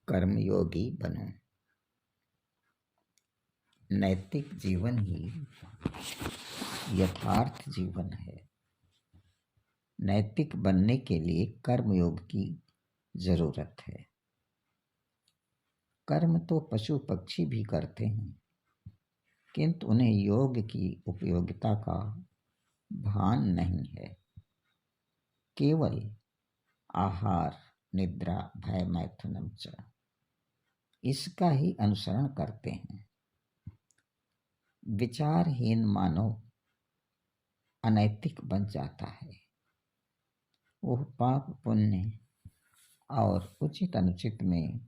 कर्मयोगी बनो। नैतिक जीवन ही यथार्थ जीवन है। नैतिक बनने के लिए कर्मयोग की जरूरत है। कर्म तो पशु पक्षी भी करते हैं, किंतु उन्हें योग की उपयोगिता का भान नहीं है। केवल आहार, निद्रा, भय, मैथुनम च, इसका ही अनुसरण करते हैं। विचारहीन मानव अनैतिक बन जाता है। वह पाप पुण्य और उचित अनुचित में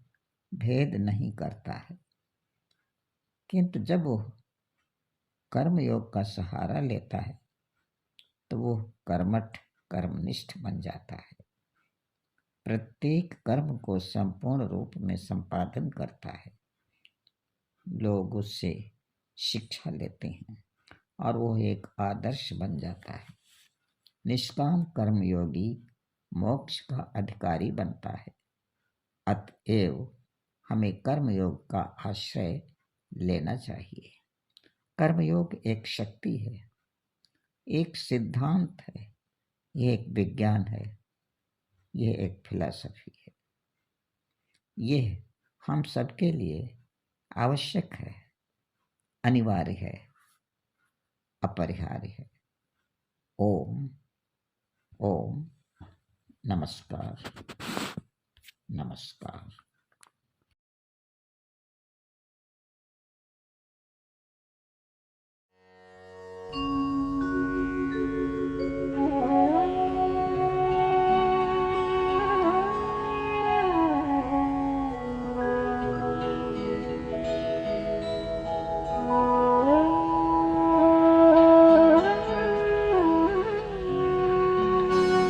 भेद नहीं करता है, किंतु जब वह कर्मयोग का सहारा लेता है तो वह कर्मठ, कर्मनिष्ठ बन जाता है। प्रत्येक कर्म को संपूर्ण रूप में संपादन करता है। लोग उससे शिक्षा लेते हैं और वह एक आदर्श बन जाता है। निष्काम कर्मयोगी मोक्ष का अधिकारी बनता है। अतएव हमें कर्मयोग का आश्रय लेना चाहिए। कर्मयोग एक शक्ति है, एक सिद्धांत है, यह एक विज्ञान है, यह एक फिलॉसफी है। यह हम सबके लिए आवश्यक है, अनिवार्य है, अपरिहार्य है। ओम ओम नमस्कार नमस्कार।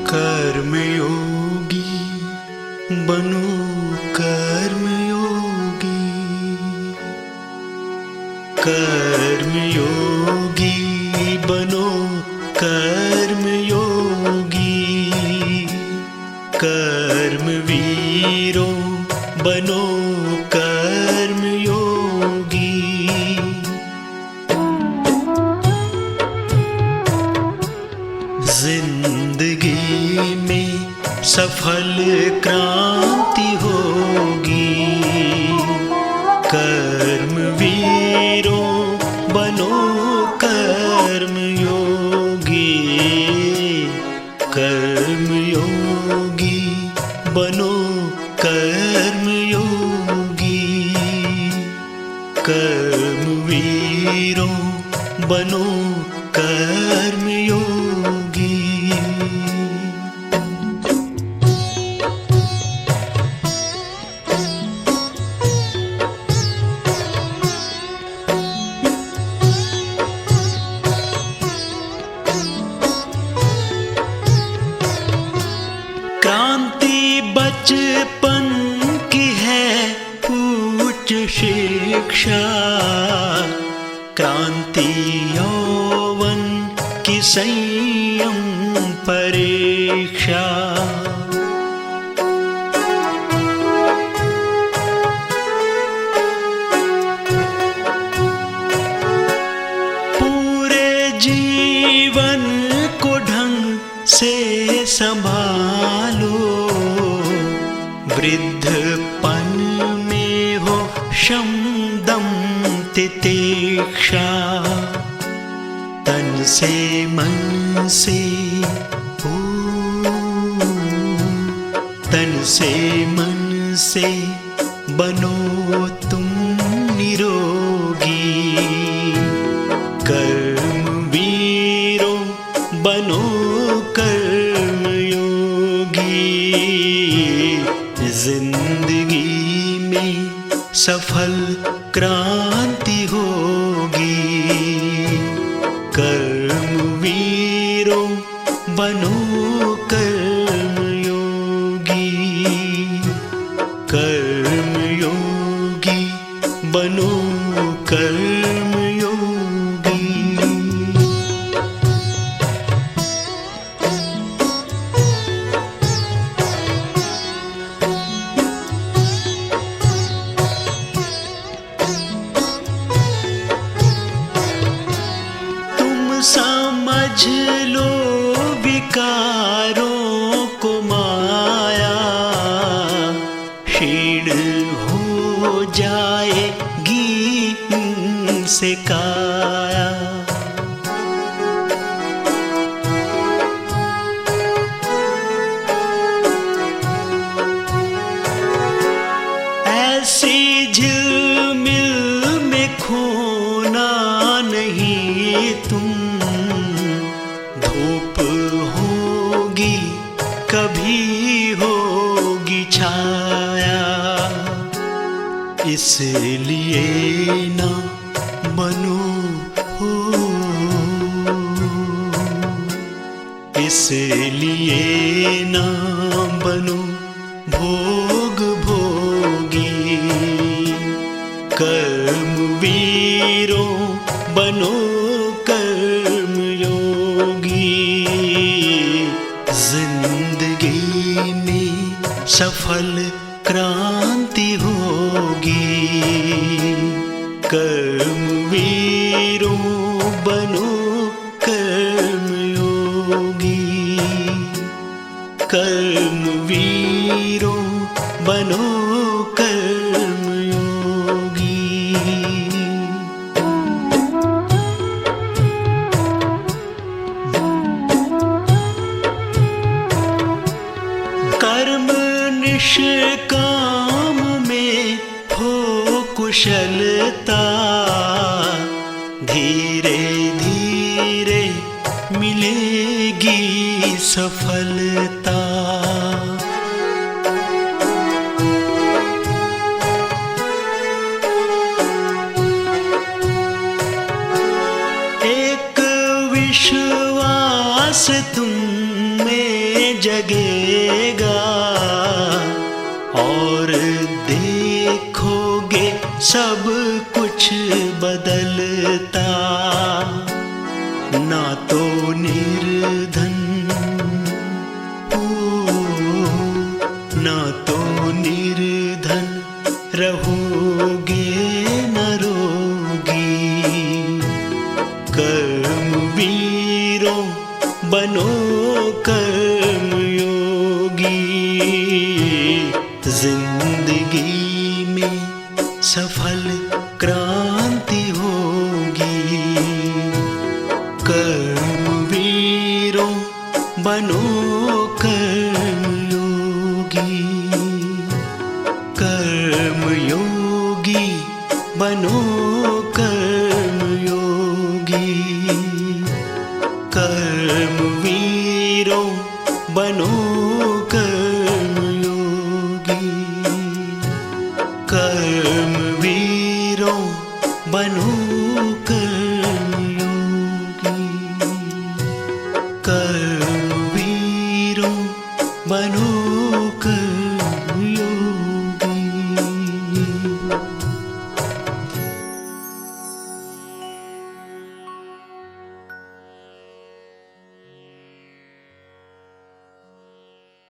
कर्मयोगी बनो, कर्मयोगी, कर्मयोगी बनो, कर्मयोगी, कर्मवीरो बनो, कर्मयोगी। जिंदगी में सफल क्रांति होगी। कर्मवीरों बनो, कर्मयोगी, कर्मयोगी बनो, कर्मयोगी, कर्मवीरों बनो, कर्मयोगी। क्रांति बचपन की है उच्च शिक्षा, क्रांति यौवन की संयम परीक्षा। पूरे जीवन को ढंग से संभालो, वृद्धपन में हो शम दम तितिक्षा। तन से मन से हो, तन से मन से बनो तुम निरोगी। कर्मवीरों बनो, कर्मयोगी। जिंदगी में सफल क्रांति होगी। कर्मवीरों बनो, कर्मयोगी, कर्मयोगी बनो, कर्मयोगी। क्षीण हो जाएगी इनसे काया। ऐसी झिलमिल में खोना नहीं तुम, धूप होगी कभी होगी छाया। इसलिए ना बनो हो, इसलिए ना बनो भोग भोगी। कर्म वीरों बनो कर्म योगी। जिंदगी में सफल क्रांति होगी। कर्म वीरों बनो कर्म योगी। कर्म वीरों बनो कर्म योगी। कर्म निष्काम में हो कुशलता, धीरे धीरे मिलेगी सफलता। एक विश्वास तुम में जगेगा और देखोगे सब कुछ बदलता। ना तो निर्धन हो, ना तो निर्धन रहोगे न रोगी। कर्म वीरों बनो कर्म योगी। जिंदगी में सफल क्रांति होगी। कर्म वीरों बनो कर्म योगी। कर्म योगी बनो कर्म योगी। कर्म वीरों बनो कर्म